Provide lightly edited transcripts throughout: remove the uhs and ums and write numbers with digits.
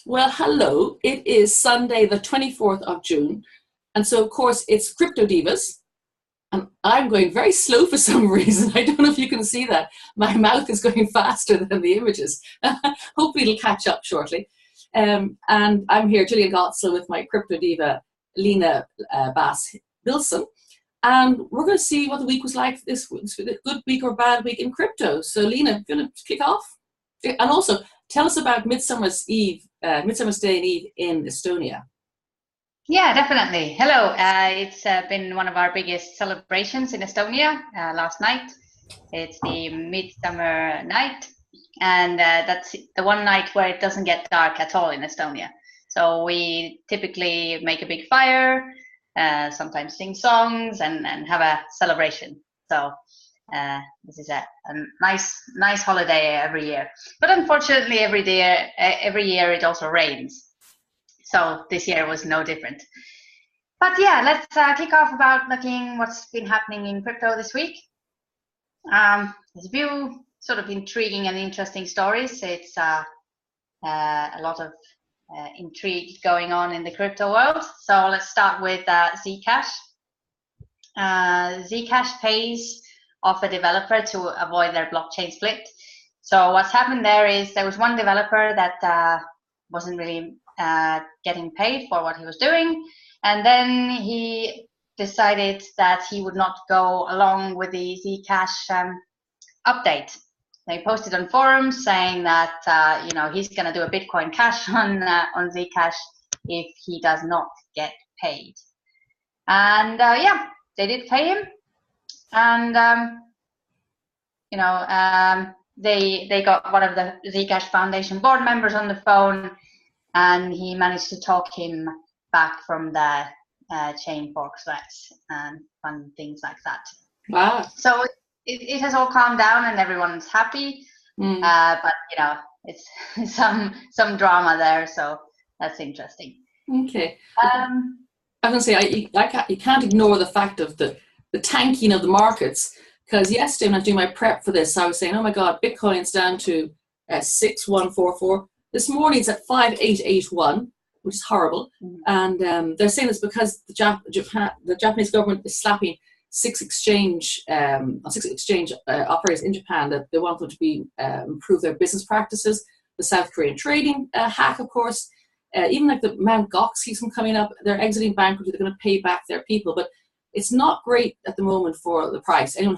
Well, hello. It is Sunday, the 24th of June. And so, of course, it's Crypto Divas. And I'm going very slow for some reason. I don't know if you can see that. My mouth is going faster than the images. Hopefully it'll catch up shortly. And I'm here, Gillian Gotzel, with my Crypto Diva, Lena Bass-Bilson. And we're going to see what the week was like this week, a good week or bad week in crypto. So, Lena, if you want to kick off? And also, tell us about Midsummer's Day and Eve in Estonia. Yeah, definitely. Hello. It's been one of our biggest celebrations in Estonia last night. It's the Midsummer night, and that's the one night where it doesn't get dark at all in Estonia. So we typically make a big fire, sometimes sing songs, and have a celebration. So this is a nice holiday every year. But unfortunately, every year it also rains. So this year was no different. But yeah, let's kick off about looking what's been happening in crypto this week. There's a few sort of intriguing and interesting stories. It's a lot of intrigue going on in the crypto world. So let's start with Zcash. Zcash pays off a developer to avoid their blockchain split. So what's happened there is there was one developer that wasn't really getting paid for what he was doing, and then he decided that he would not go along with the Zcash update. They posted on forums saying that he's going to do a Bitcoin Cash on Zcash if he does not get paid. And they did pay him, and they got one of the Zcash Foundation board members on the phone, and he managed to talk him back from the chain fork threats and fun things like that. Wow. So it has all calmed down and everyone's happy. But it's some drama there, so that's interesting. Okay. I was going to say, you can't ignore the fact of the tanking of the markets, because yesterday when I was doing my prep for this, I was saying, oh my God, Bitcoin's down to 6,144. This morning it's at 5,881, which is horrible. And they're saying it's because the Japanese government is slapping six exchange operators in Japan, that they want them to be improve their business practices. The South Korean trading hack, of course. Even like the Mt Gox keeps them coming up. They're exiting bankruptcy. They're going to pay back their people, but it's not great at the moment for the price. Anyone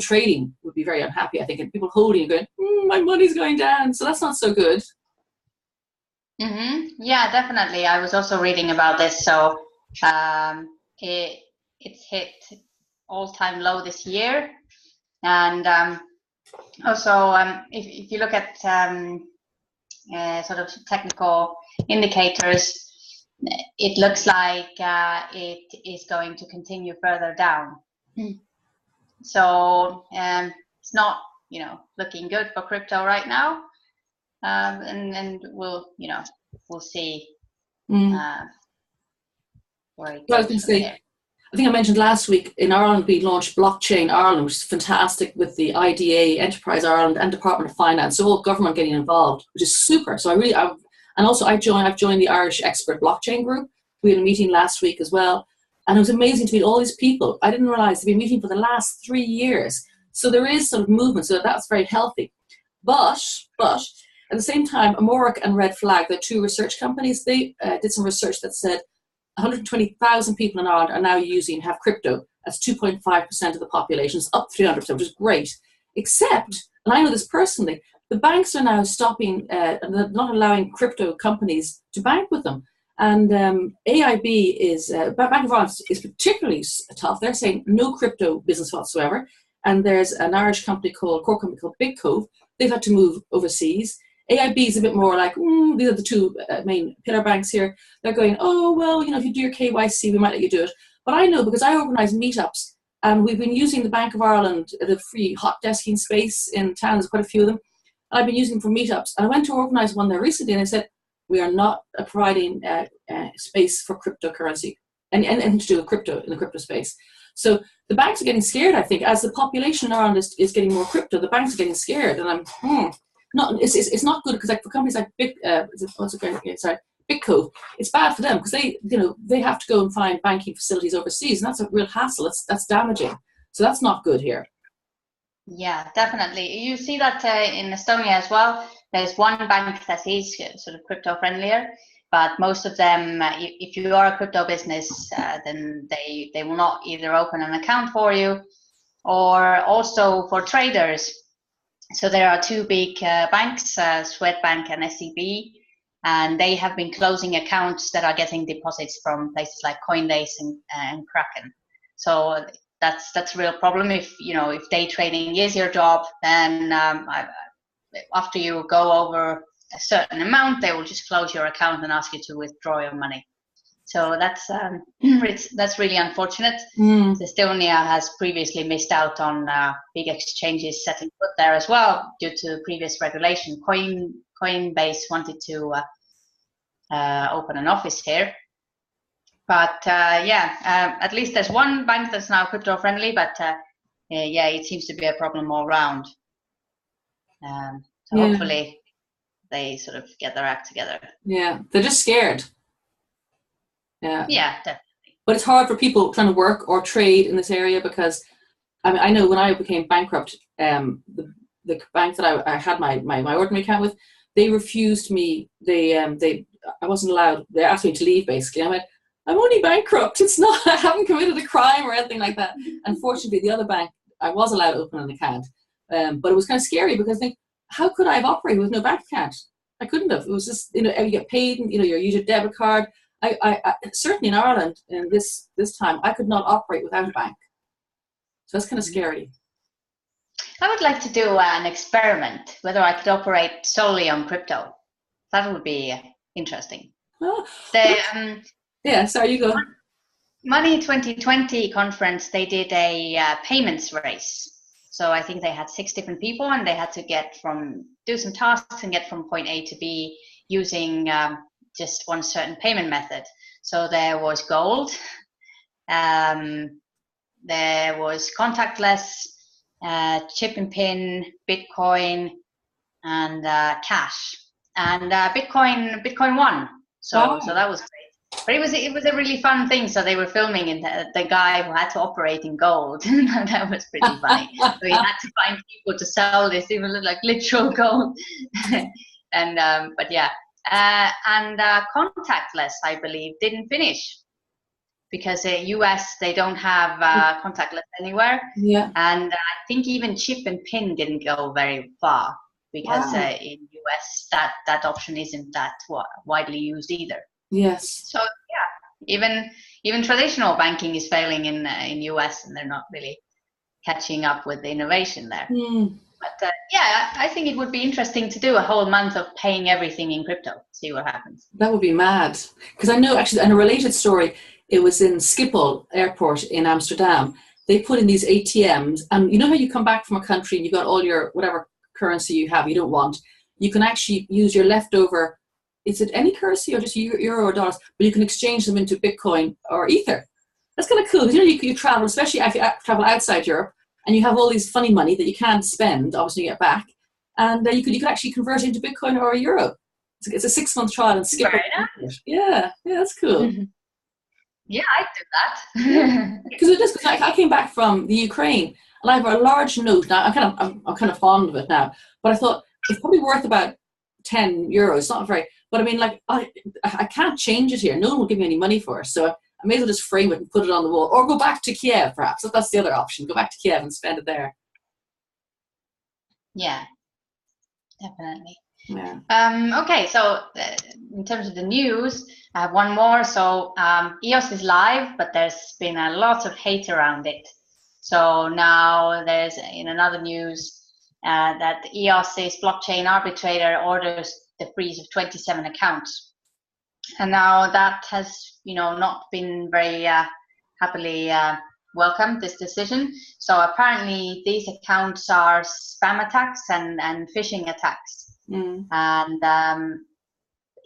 trading would be very unhappy, I think, and people holding and going, my money's going down. So that's not so good. Yeah, definitely. I was also reading about this. So it's hit all-time low this year, and also if you look at sort of technical indicators, it looks like it is going to continue further down. So it's not looking good for crypto right now. And we'll see where it goes. I was going to say, I think I mentioned last week in Ireland we launched Blockchain Ireland, which is fantastic, with the IDA, Enterprise Ireland, and Department of Finance, so all government getting involved, which is super. So I've joined the Irish Expert Blockchain Group. We had a meeting last week as well, and it was amazing to meet all these people. I didn't realize they've been meeting for the last 3 years. So there is sort of movement, so that's very healthy. But at the same time, Amoric and Red Flag, the two research companies, they did some research that said 120,000 people in Ireland are now have crypto. That's 2.5% of the population. It's up 300%, which is great. Except, and I know this personally, the banks are now stopping and not allowing crypto companies to bank with them. And AIB Bank of Ireland is particularly tough. They're saying no crypto business whatsoever. And there's an Irish company core company called Big Cove. They've had to move overseas. AIB is a bit more like, these are the two main pillar banks here. They're going, oh, well, if you do your KYC, we might let you do it. But I know, because I organise meetups, and we've been using the Bank of Ireland, the free hot desking space in town. There's quite a few of them. And I've been using them for meetups. And I went to organise one there recently, and I said, we are not providing space for cryptocurrency and to do with crypto in the crypto space. So the banks are getting scared, I think, as the population in Ireland is getting more crypto. The banks are getting scared, and it's not good, because like for companies like Bitco, it's bad for them, because they have to go and find banking facilities overseas, and that's a real hassle. That's damaging. So that's not good here. Yeah, definitely. You see that in Estonia as well. There's one bank that is sort of crypto friendlier, but most of them, if you are a crypto business, then they will not either open an account for you, or also for traders. So there are two big banks, Swedbank and SEB, and they have been closing accounts that are getting deposits from places like Coinbase and Kraken. So that's a real problem. If day trading is your job, then after you go over a certain amount, they will just close your account and ask you to withdraw your money. So that's really unfortunate. Estonia has previously missed out on big exchanges setting foot there as well due to previous regulation. Coinbase wanted to open an office here, but at least there's one bank that's now crypto friendly. But it seems to be a problem all round. So hopefully they sort of get their act together. Yeah, they're just scared. Yeah, definitely. But it's hard for people trying to work or trade in this area, because I know when I became bankrupt, the bank that I had my ordinary account with, they refused me. I wasn't allowed. They asked me to leave, basically. I went, I'm only bankrupt. It's not. I haven't committed a crime or anything like that. Unfortunately, the other bank, I was allowed to open an account, but it was kind of scary, because I think, how could I have operated with no bank account? I couldn't have. It was just, you get paid, and you use your debit card. I certainly in Ireland in this time, I could not operate without a bank. So that's kind of scary. I would like to do an experiment whether I could operate solely on crypto. That would be interesting. Oh, sorry, you go. Money 2020 conference, they did a payments race. So I think they had 6 different people, and they had to do some tasks and get from point A to B using just one certain payment method. So there was gold, there was contactless, chip and pin, Bitcoin, and cash. And Bitcoin won. So that was great. But it was a really fun thing. So they were filming the guy who had to operate in gold. That was pretty funny. So he had to find people to sell this. It looked like literal gold. And contactless, I believe, didn't finish, because US, they don't have contactless anywhere. Yeah. And I think even chip and pin didn't go very far, because in US that option isn't that widely used either. Yes. So even traditional banking is failing in US, and they're not really catching up with the innovation there. But I think it would be interesting to do a whole month of paying everything in crypto, see what happens. That would be mad. Because I know, actually, in a related story, it was in Schiphol Airport in Amsterdam. They put in these ATMs, and you know how you come back from a country and you got all your whatever currency you have you don't want, you can actually use your leftover, is it any currency or just euro or dollars, but you can exchange them into Bitcoin or Ether. That's kind of cool, because you travel, especially if you travel outside Europe, and you have all these funny money that you can't spend, obviously, you get back, and you could actually convert it into Bitcoin or a euro. It's a 6-month trial and skip it. Yeah, that's cool. Mm-hmm. Yeah, I'd do that. Because it is, because I came back from the Ukraine, and I have a large note now. I'm kind of fond of it now, but I thought it's probably worth about 10 euros. It's not very, but I mean, like, I can't change it here. No one will give me any money for it, so I may as well just frame it and put it on the wall, or go back to Kiev, perhaps. That's the other option. Go back to Kiev and spend it there. Yeah, definitely. Yeah. Okay, so in terms of the news, I have one more. So EOS is live, but there's been a lot of hate around it. So now there's, in another news, that EOS's blockchain arbitrator orders the freeze of 27 accounts. And now that has, not been very happily welcomed, this decision. So apparently these accounts are spam attacks and phishing attacks. And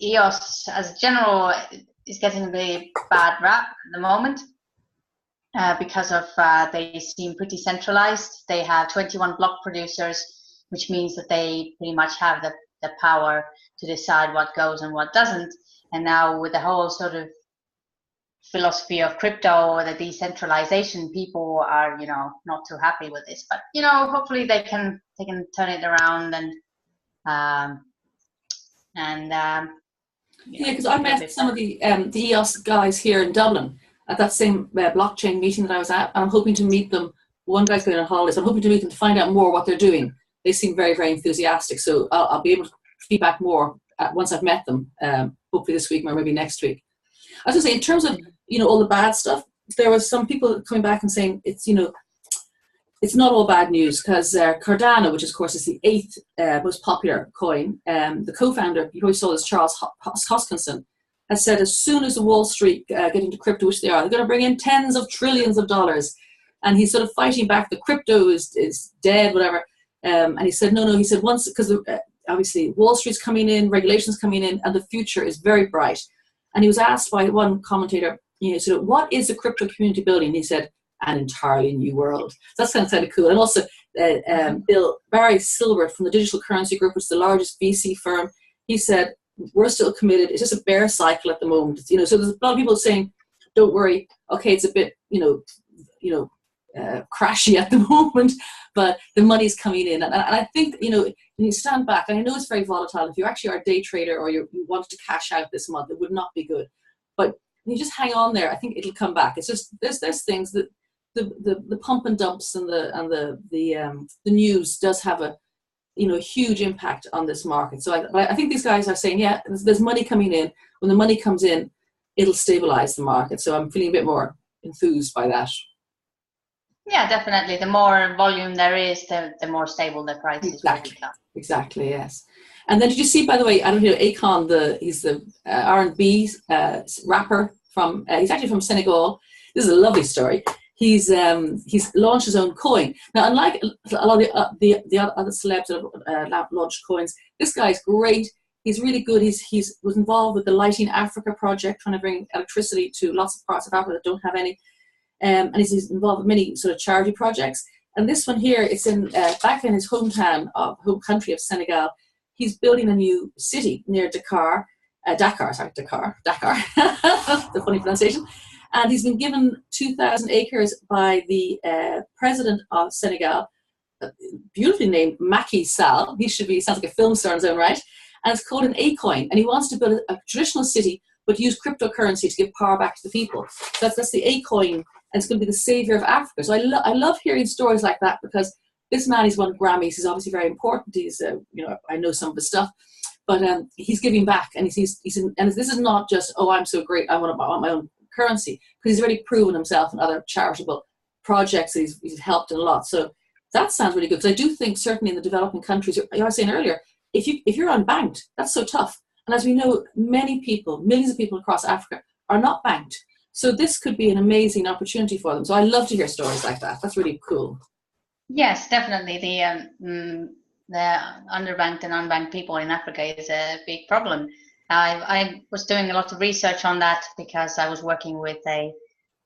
EOS, as general, is getting a really bad rap at the moment because of they seem pretty centralized. They have 21 block producers, which means that they pretty much have the power to decide what goes and what doesn't. And now with the whole sort of philosophy of crypto or the decentralization, people are, not too happy with this. But hopefully they can turn it around yeah, because I met some of the EOS guys here in Dublin at that same blockchain meeting that I was at. I'm hoping to meet them. One guy's going on holidays. I'm hoping to meet them to find out more what they're doing. They seem very, very enthusiastic. So I'll be able to feedback more once I've met them, hopefully this week or maybe next week. I was going to say, in terms of, all the bad stuff, there was some people coming back and saying it's not all bad news, because Cardano, which of course is the 8th most popular coin, the co-founder, you probably saw this, Charles Hoskinson, has said as soon as the Wall Street get into crypto, which they're going to bring in tens of trillions of dollars. And he's sort of fighting back. The crypto is dead, whatever. And he said, no. He said once, because obviously Wall Street's coming in, regulations coming in, and the future is very bright. And he was asked by one commentator, sort of, what is the crypto community building? And he said, an entirely new world. So that's kind of cool. And also Barry Silbert from the Digital Currency Group, which is the largest VC firm, he said, we're still committed. It's just a bear cycle at the moment. So there's a lot of people saying, don't worry. Okay, it's a bit, crashy at the moment, but the money's coming in. And I think, when you stand back, and I know it's very volatile. If you actually are a day trader or you wanted to cash out this month, it would not be good. But you just hang on there. I think it'll come back. It's just, there's things that the pump and dumps and the news does have a huge impact on this market. So I think these guys are saying, yeah, there's money coming in. When the money comes in, it'll stabilize the market. So I'm feeling a bit more enthused by that. Yeah, definitely. The more volume there is, the more stable the prices will become. Exactly, yes. And then did you see, by the way, I don't know, Akon, he's the R&B rapper from, he's actually from Senegal. This is a lovely story. He's launched his own coin. Now, unlike a lot of the other celebs that have launched coins, this guy's great. He's really good. He was involved with the Lighting Africa project, trying to bring electricity to lots of parts of Africa that don't have any. And he's involved with many sort of charity projects. And this one here, it's in back in his home country of Senegal. He's building a new city near Dakar. Dakar. The funny pronunciation. And he's been given 2,000 acres by the president of Senegal, beautifully named Macky Sall. Sounds like a film star in his own right. And it's called an A-coin. And he wants to build a traditional city, but use cryptocurrency to give power back to the people. So that's the A-coin. And it's going to be the savior of Africa. So I love hearing stories like that, because this man, he's won Grammys. He's obviously very important. He's, I know some of his stuff, but he's giving back. And and this is not just, oh, I'm so great, I want my own currency, because he's already proven himself in other charitable projects that he's helped in a lot. So that sounds really good, because I do think certainly in the developing countries, I was saying earlier, if you're unbanked, that's so tough. And as we know, many people, millions of people across Africa are not banked. So this could be an amazing opportunity for them. So I love to hear stories like that. That's really cool. Yes, definitely. The underbanked and unbanked people in Africa is a big problem. I was doing a lot of research on that because I was working with a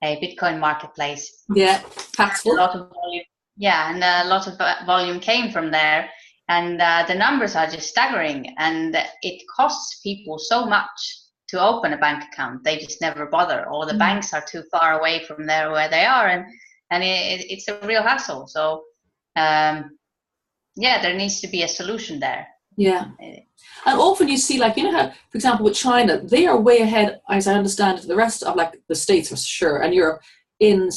Bitcoin marketplace. Yeah, taxable. A lot of volume. Yeah, and a lot of volume came from there. And the numbers are just staggering. And it costs people so much to open a bank account. They just never bother, or the banks are too far away from where they are, and it's a real hassle. So there needs to be a solution there. Yeah. And often you see, like, how, for example, with China, they are way ahead, as I understand it, the rest of like the States for sure, and Europe in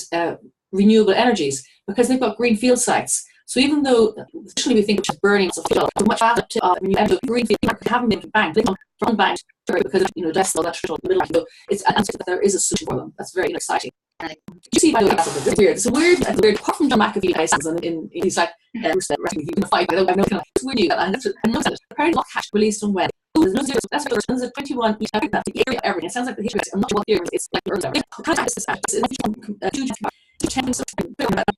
renewable energies, because they've got green field sites. So even though traditionally we think it's burning of fuel, much faster when you enter green field haven't been banked, they come from unbanked because that's all that traditional middle. So it's an answer that there is a solution for them. That's very exciting. You see, by the way, it's weird. It's weird. Apart from John McAfee, and he's like, you can fight. I know it's weird. And apparently, not cash released on when. There's no zeros. That's right. There's a 21 each everything. The area of everything. It sounds like the history. I'm not sure what year it's like the early.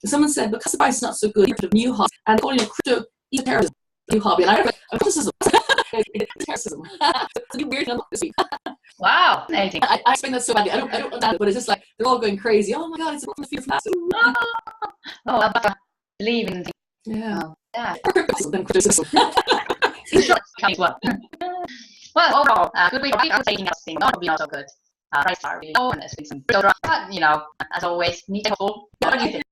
Someone said because the price is not so good, you have new hobby and calling it crypto terrorism. New hobby, and I read criticism. Terrorism. It's a weird number this week. Wow, amazing. I explain that so badly. I don't understand it, but it's just like they're all going crazy. Oh my God, it's a fear of flash. Oh, I believe in Yeah. Yeah. Then criticism. Well, well, overall, good week. I was taking us things not so good. Prices are really low, and there's been some but, as always, need to hold. What do you think?